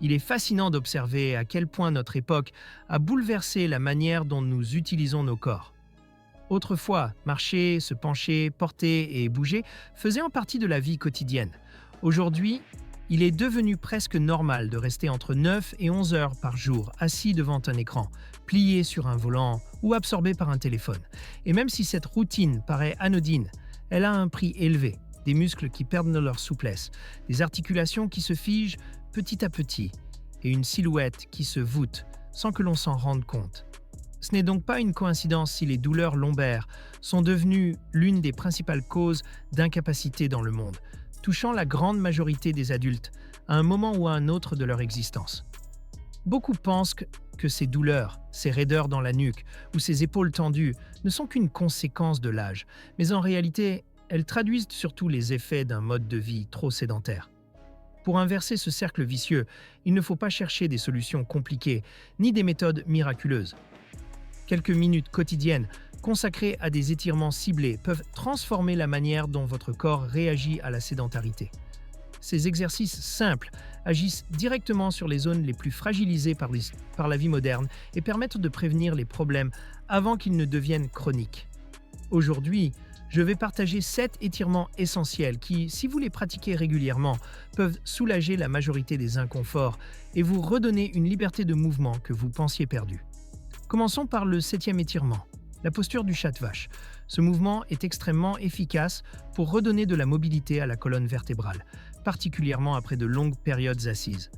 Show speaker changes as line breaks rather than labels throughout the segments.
Il est fascinant d'observer à quel point notre époque a bouleversé la manière dont nous utilisons nos corps. Autrefois, marcher, se pencher, porter et bouger faisaient en partie de la vie quotidienne. Aujourd'hui, il est devenu presque normal de rester entre 9 et 11 heures par jour assis devant un écran, plié sur un volant ou absorbé par un téléphone. Et même si cette routine paraît anodine, elle a un prix élevé. Des muscles qui perdent leur souplesse, des articulations qui se figent petit à petit et une silhouette qui se voûte sans que l'on s'en rende compte. Ce n'est donc pas une coïncidence si les douleurs lombaires sont devenues l'une des principales causes d'incapacité dans le monde, touchant la grande majorité des adultes à un moment ou à un autre de leur existence. Beaucoup pensent que ces douleurs, ces raideurs dans la nuque ou ces épaules tendues ne sont qu'une conséquence de l'âge, mais en réalité, elles traduisent surtout les effets d'un mode de vie trop sédentaire. Pour inverser ce cercle vicieux, il ne faut pas chercher des solutions compliquées ni des méthodes miraculeuses. Quelques minutes quotidiennes consacrées à des étirements ciblés peuvent transformer la manière dont votre corps réagit à la sédentarité. Ces exercices simples agissent directement sur les zones les plus fragilisées par la vie moderne et permettent de prévenir les problèmes avant qu'ils ne deviennent chroniques. Aujourd'hui, je vais partager 7 étirements essentiels qui, si vous les pratiquez régulièrement, peuvent soulager la majorité des inconforts et vous redonner une liberté de mouvement que vous pensiez perdue. Commençons par le 7e étirement, la posture du chat de vache. Ce mouvement est extrêmement efficace pour redonner de la mobilité à la colonne vertébrale, particulièrement après de longues périodes assises.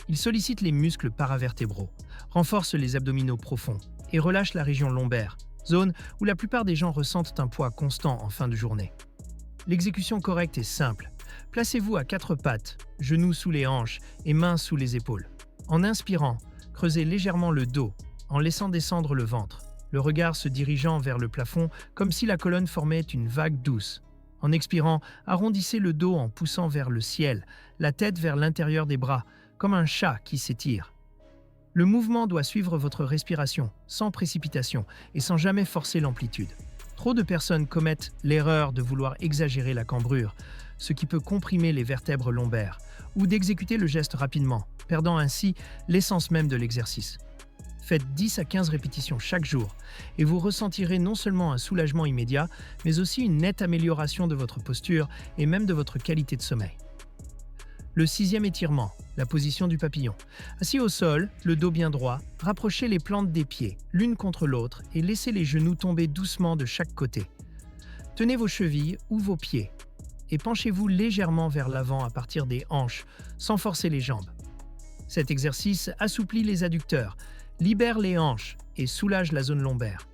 Il sollicite les muscles paravertébraux, renforce les abdominaux profonds et relâche la région lombaire, zone où la plupart des gens ressentent un poids constant en fin de journée. L'exécution correcte est simple. Placez-vous à 4 pattes, genoux sous les hanches et mains sous les épaules. En inspirant, creusez légèrement le dos, en laissant descendre le ventre, le regard se dirigeant vers le plafond comme si la colonne formait une vague douce. En expirant, arrondissez le dos en poussant vers le ciel, la tête vers l'intérieur des bras, comme un chat qui s'étire. Le mouvement doit suivre votre respiration, sans précipitation et sans jamais forcer l'amplitude. Trop de personnes commettent l'erreur de vouloir exagérer la cambrure, ce qui peut comprimer les vertèbres lombaires, ou d'exécuter le geste rapidement, perdant ainsi l'essence même de l'exercice. Faites 10 à 15 répétitions chaque jour et vous ressentirez non seulement un soulagement immédiat, mais aussi une nette amélioration de votre posture et même de votre qualité de sommeil. Le 6e étirement, la position du papillon. Assis au sol, le dos bien droit, rapprochez les plantes des pieds, l'une contre l'autre, et laissez les genoux tomber doucement de chaque côté. Tenez vos chevilles ou vos pieds, et penchez-vous légèrement vers l'avant à partir des hanches, sans forcer les jambes. Cet exercice assouplit les adducteurs, libère les hanches et soulage la zone lombaire.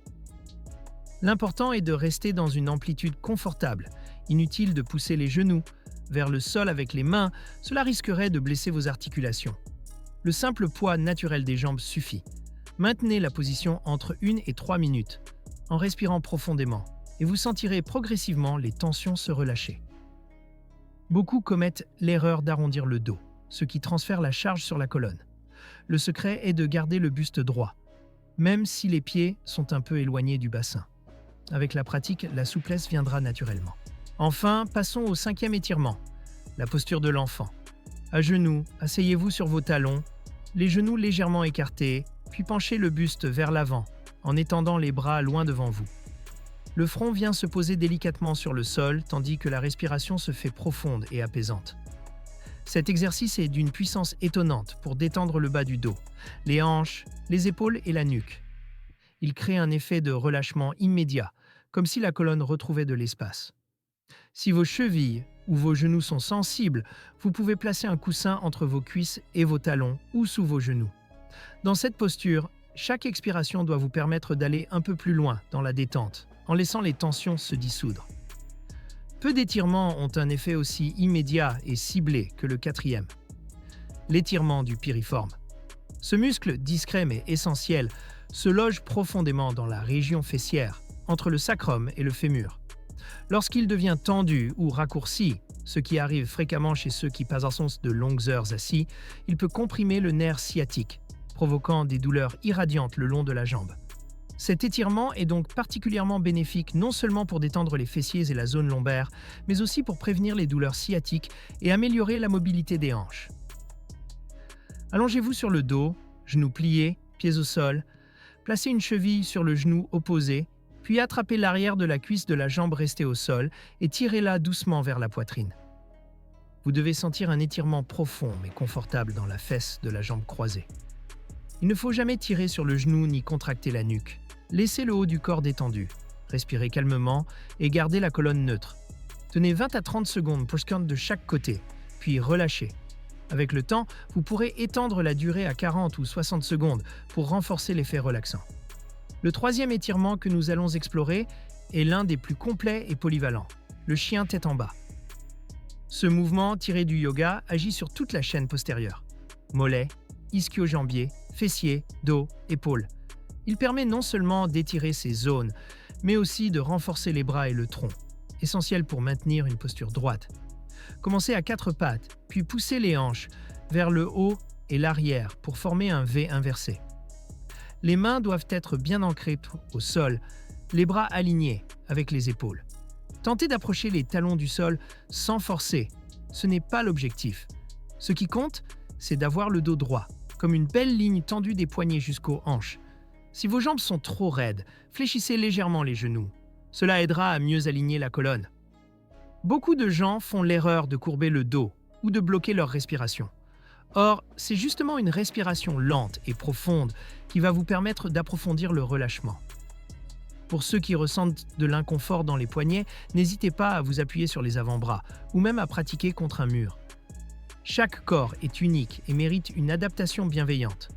L'important est de rester dans une amplitude confortable. Inutile de pousser les genoux vers le sol avec les mains, cela risquerait de blesser vos articulations. Le simple poids naturel des jambes suffit. Maintenez la position entre 1 et 3 minutes, en respirant profondément, et vous sentirez progressivement les tensions se relâcher. Beaucoup commettent l'erreur d'arrondir le dos, ce qui transfère la charge sur la colonne. Le secret est de garder le buste droit, même si les pieds sont un peu éloignés du bassin. Avec la pratique, la souplesse viendra naturellement. Enfin, passons au 5e étirement, la posture de l'enfant. À genoux, asseyez-vous sur vos talons, les genoux légèrement écartés, puis penchez le buste vers l'avant, en étendant les bras loin devant vous. Le front vient se poser délicatement sur le sol, tandis que la respiration se fait profonde et apaisante. Cet exercice est d'une puissance étonnante pour détendre le bas du dos, les hanches, les épaules et la nuque. Il crée un effet de relâchement immédiat, comme si la colonne retrouvait de l'espace. Si vos chevilles ou vos genoux sont sensibles, vous pouvez placer un coussin entre vos cuisses et vos talons ou sous vos genoux. Dans cette posture, chaque expiration doit vous permettre d'aller un peu plus loin dans la détente, en laissant les tensions se dissoudre. Peu d'étirements ont un effet aussi immédiat et ciblé que le 4e, l'étirement du piriforme. Ce muscle discret mais essentiel se loge profondément dans la région fessière, entre le sacrum et le fémur. Lorsqu'il devient tendu ou raccourci, ce qui arrive fréquemment chez ceux qui passent de longues heures assis, il peut comprimer le nerf sciatique, provoquant des douleurs irradiantes le long de la jambe. Cet étirement est donc particulièrement bénéfique non seulement pour détendre les fessiers et la zone lombaire, mais aussi pour prévenir les douleurs sciatiques et améliorer la mobilité des hanches. Allongez-vous sur le dos, genoux pliés, pieds au sol. Placez une cheville sur le genou opposé, puis attrapez l'arrière de la cuisse de la jambe restée au sol et tirez-la doucement vers la poitrine. Vous devez sentir un étirement profond mais confortable dans la fesse de la jambe croisée. Il ne faut jamais tirer sur le genou ni contracter la nuque. Laissez le haut du corps détendu. Respirez calmement et gardez la colonne neutre. Tenez 20 à 30 secondes pour scan de chaque côté, puis relâchez. Avec le temps, vous pourrez étendre la durée à 40 ou 60 secondes pour renforcer l'effet relaxant. Le troisième étirement que nous allons explorer est l'un des plus complets et polyvalents, le chien tête en bas. Ce mouvement tiré du yoga agit sur toute la chaîne postérieure. Mollets, ischio-jambiers, fessiers, dos, épaules. Il permet non seulement d'étirer ces zones, mais aussi de renforcer les bras et le tronc, essentiel pour maintenir une posture droite. Commencez à 4 pattes, puis poussez les hanches vers le haut et l'arrière pour former un V inversé. Les mains doivent être bien ancrées au sol, les bras alignés avec les épaules. Tentez d'approcher les talons du sol sans forcer, ce n'est pas l'objectif. Ce qui compte, c'est d'avoir le dos droit, comme une belle ligne tendue des poignets jusqu'aux hanches. Si vos jambes sont trop raides, fléchissez légèrement les genoux. Cela aidera à mieux aligner la colonne. Beaucoup de gens font l'erreur de courber le dos ou de bloquer leur respiration. Or, c'est justement une respiration lente et profonde qui va vous permettre d'approfondir le relâchement. Pour ceux qui ressentent de l'inconfort dans les poignets, n'hésitez pas à vous appuyer sur les avant-bras ou même à pratiquer contre un mur. Chaque corps est unique et mérite une adaptation bienveillante.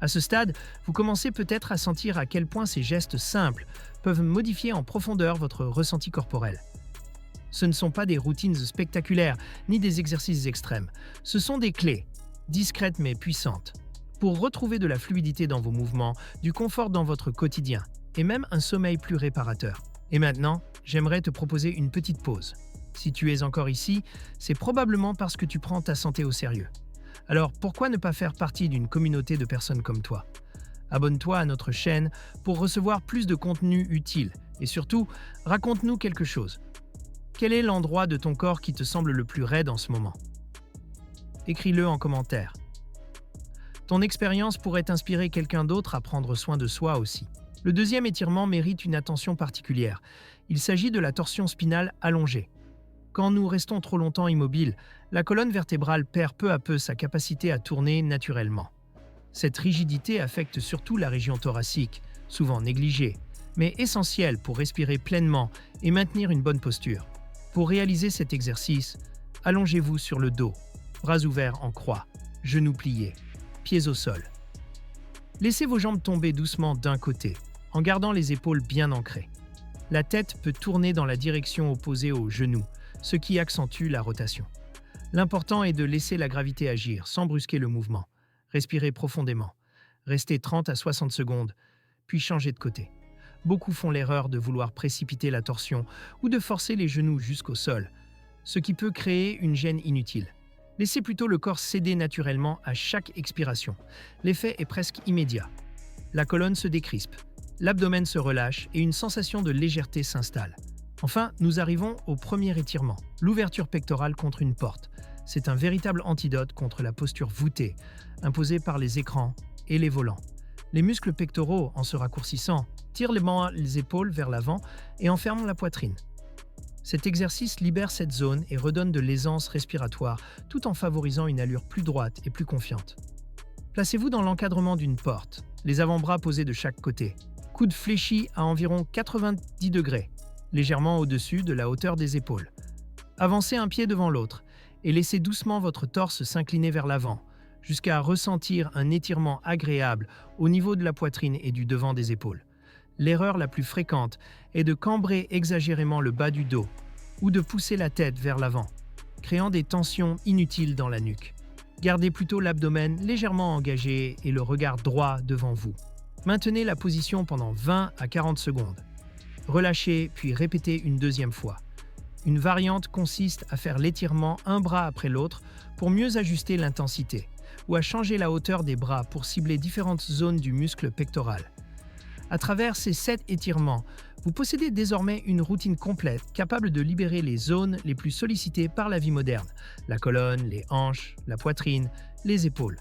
À ce stade, vous commencez peut-être à sentir à quel point ces gestes simples peuvent modifier en profondeur votre ressenti corporel. Ce ne sont pas des routines spectaculaires ni des exercices extrêmes. Ce sont des clés, discrètes mais puissantes, pour retrouver de la fluidité dans vos mouvements, du confort dans votre quotidien et même un sommeil plus réparateur. Et maintenant, j'aimerais te proposer une petite pause. Si tu es encore ici, c'est probablement parce que tu prends ta santé au sérieux. Alors pourquoi ne pas faire partie d'une communauté de personnes comme toi? Abonne-toi à notre chaîne pour recevoir plus de contenu utile et surtout, raconte-nous quelque chose. Quel est l'endroit de ton corps qui te semble le plus raide en ce moment? Écris-le en commentaire. Ton expérience pourrait inspirer quelqu'un d'autre à prendre soin de soi aussi. Le deuxième étirement mérite une attention particulière. Il s'agit de la torsion spinale allongée. Quand nous restons trop longtemps immobiles, la colonne vertébrale perd peu à peu sa capacité à tourner naturellement. Cette rigidité affecte surtout la région thoracique, souvent négligée, mais essentielle pour respirer pleinement et maintenir une bonne posture. Pour réaliser cet exercice, allongez-vous sur le dos, bras ouverts en croix, genoux pliés, pieds au sol. Laissez vos jambes tomber doucement d'un côté, en gardant les épaules bien ancrées. La tête peut tourner dans la direction opposée aux genoux, ce qui accentue la rotation. L'important est de laisser la gravité agir sans brusquer le mouvement. Respirez profondément. Restez 30 à 60 secondes, puis changez de côté. Beaucoup font l'erreur de vouloir précipiter la torsion ou de forcer les genoux jusqu'au sol, ce qui peut créer une gêne inutile. Laissez plutôt le corps céder naturellement à chaque expiration. L'effet est presque immédiat. La colonne se décrispe, l'abdomen se relâche et une sensation de légèreté s'installe. Enfin, nous arrivons au premier étirement, l'ouverture pectorale contre une porte. C'est un véritable antidote contre la posture voûtée, imposée par les écrans et les volants. Les muscles pectoraux, en se raccourcissant, tirent les épaules vers l'avant et enferment la poitrine. Cet exercice libère cette zone et redonne de l'aisance respiratoire tout en favorisant une allure plus droite et plus confiante. Placez-vous dans l'encadrement d'une porte, les avant-bras posés de chaque côté, coudes fléchis à environ 90 degrés, légèrement au-dessus de la hauteur des épaules. Avancez un pied devant l'autre et laissez doucement votre torse s'incliner vers l'avant, jusqu'à ressentir un étirement agréable au niveau de la poitrine et du devant des épaules. L'erreur la plus fréquente est de cambrer exagérément le bas du dos ou de pousser la tête vers l'avant, créant des tensions inutiles dans la nuque. Gardez plutôt l'abdomen légèrement engagé et le regard droit devant vous. Maintenez la position pendant 20 à 40 secondes. Relâchez puis répétez une deuxième fois. Une variante consiste à faire l'étirement un bras après l'autre pour mieux ajuster l'intensité ou à changer la hauteur des bras pour cibler différentes zones du muscle pectoral. À travers ces 7 étirements, vous possédez désormais une routine complète capable de libérer les zones les plus sollicitées par la vie moderne, la colonne, les hanches, la poitrine, les épaules.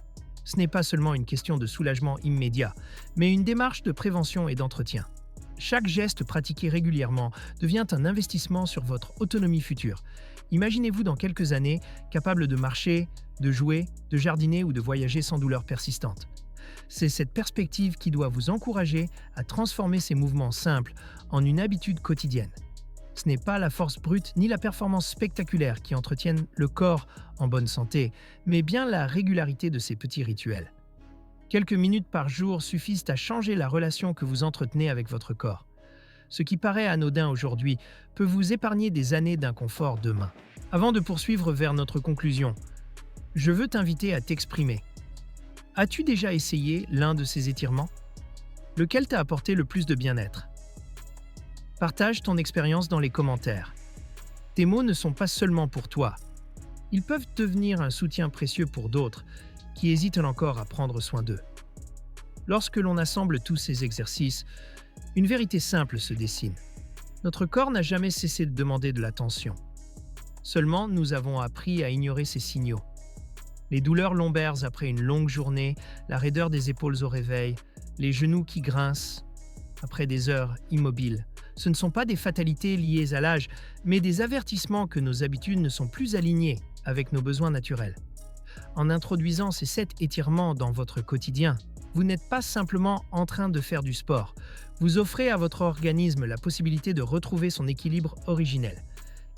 Ce n'est pas seulement une question de soulagement immédiat, mais une démarche de prévention et d'entretien. Chaque geste pratiqué régulièrement devient un investissement sur votre autonomie future. Imaginez-vous dans quelques années capable de marcher, de jouer, de jardiner ou de voyager sans douleur persistante. C'est cette perspective qui doit vous encourager à transformer ces mouvements simples en une habitude quotidienne. Ce n'est pas la force brute ni la performance spectaculaire qui entretiennent le corps en bonne santé, mais bien la régularité de ces petits rituels. Quelques minutes par jour suffisent à changer la relation que vous entretenez avec votre corps. Ce qui paraît anodin aujourd'hui peut vous épargner des années d'inconfort demain. Avant de poursuivre vers notre conclusion, je veux t'inviter à t'exprimer. As-tu déjà essayé l'un de ces étirements? Lequel t'a apporté le plus de bien-être? Partage ton expérience dans les commentaires. Tes mots ne sont pas seulement pour toi. Ils peuvent devenir un soutien précieux pour d'autres qui hésitent encore à prendre soin d'eux. Lorsque l'on assemble tous ces exercices, une vérité simple se dessine. Notre corps n'a jamais cessé de demander de l'attention. Seulement, nous avons appris à ignorer ces signaux. Les douleurs lombaires après une longue journée, la raideur des épaules au réveil, les genoux qui grincent après des heures immobiles. Ce ne sont pas des fatalités liées à l'âge, mais des avertissements que nos habitudes ne sont plus alignées avec nos besoins naturels. En introduisant ces 7 étirements dans votre quotidien, vous n'êtes pas simplement en train de faire du sport. Vous offrez à votre organisme la possibilité de retrouver son équilibre originel.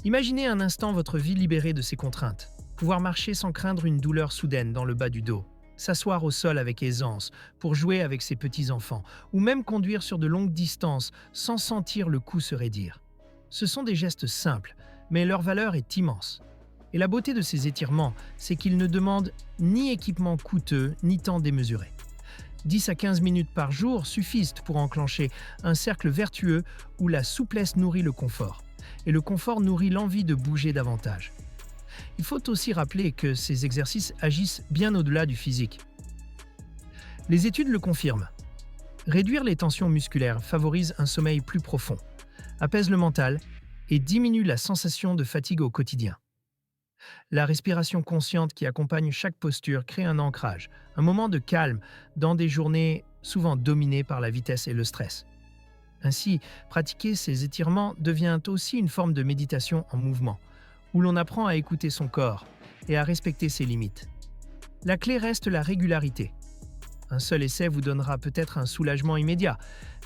Imaginez un instant votre vie libérée de ses contraintes. Pouvoir marcher sans craindre une douleur soudaine dans le bas du dos. S'asseoir au sol avec aisance pour jouer avec ses petits-enfants, ou même conduire sur de longues distances sans sentir le cou se raidir. Ce sont des gestes simples, mais leur valeur est immense. Et la beauté de ces étirements, c'est qu'ils ne demandent ni équipement coûteux, ni temps démesuré. 10 à 15 minutes par jour suffisent pour enclencher un cercle vertueux où la souplesse nourrit le confort, et le confort nourrit l'envie de bouger davantage. Il faut aussi rappeler que ces exercices agissent bien au-delà du physique. Les études le confirment. Réduire les tensions musculaires favorise un sommeil plus profond, apaise le mental et diminue la sensation de fatigue au quotidien. La respiration consciente qui accompagne chaque posture crée un ancrage, un moment de calme dans des journées souvent dominées par la vitesse et le stress. Ainsi, pratiquer ces étirements devient aussi une forme de méditation en mouvement, où l'on apprend à écouter son corps et à respecter ses limites. La clé reste la régularité. Un seul essai vous donnera peut-être un soulagement immédiat,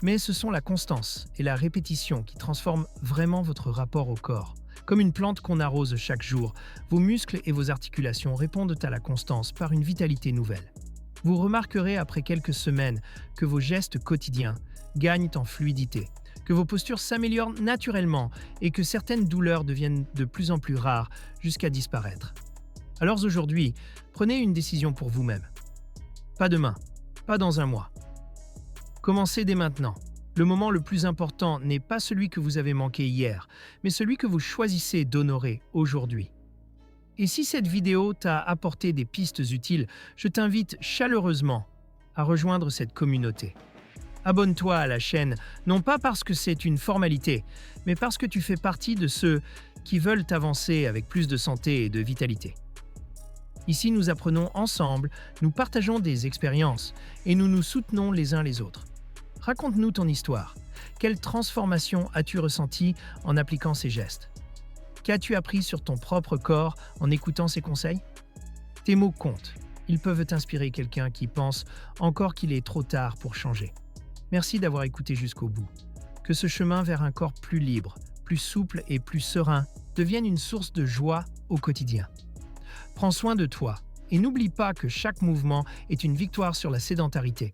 mais ce sont la constance et la répétition qui transforment vraiment votre rapport au corps. Comme une plante qu'on arrose chaque jour, vos muscles et vos articulations répondent à la constance par une vitalité nouvelle. Vous remarquerez après quelques semaines que vos gestes quotidiens gagnent en fluidité, que vos postures s'améliorent naturellement et que certaines douleurs deviennent de plus en plus rares jusqu'à disparaître. Alors aujourd'hui, prenez une décision pour vous-même. Pas demain, pas dans un mois. Commencez dès maintenant. Le moment le plus important n'est pas celui que vous avez manqué hier, mais celui que vous choisissez d'honorer aujourd'hui. Et si cette vidéo t'a apporté des pistes utiles, je t'invite chaleureusement à rejoindre cette communauté. Abonne-toi à la chaîne, non pas parce que c'est une formalité, mais parce que tu fais partie de ceux qui veulent avancer avec plus de santé et de vitalité. Ici, nous apprenons ensemble, nous partageons des expériences et nous nous soutenons les uns les autres. Raconte-nous ton histoire. Quelle transformation as-tu ressentie en appliquant ces gestes? Qu'as-tu appris sur ton propre corps en écoutant ces conseils? Tes mots comptent. Ils peuvent inspirer quelqu'un qui pense encore qu'il est trop tard pour changer. Merci d'avoir écouté jusqu'au bout. Que ce chemin vers un corps plus libre, plus souple et plus serein devienne une source de joie au quotidien. Prends soin de toi et n'oublie pas que chaque mouvement est une victoire sur la sédentarité.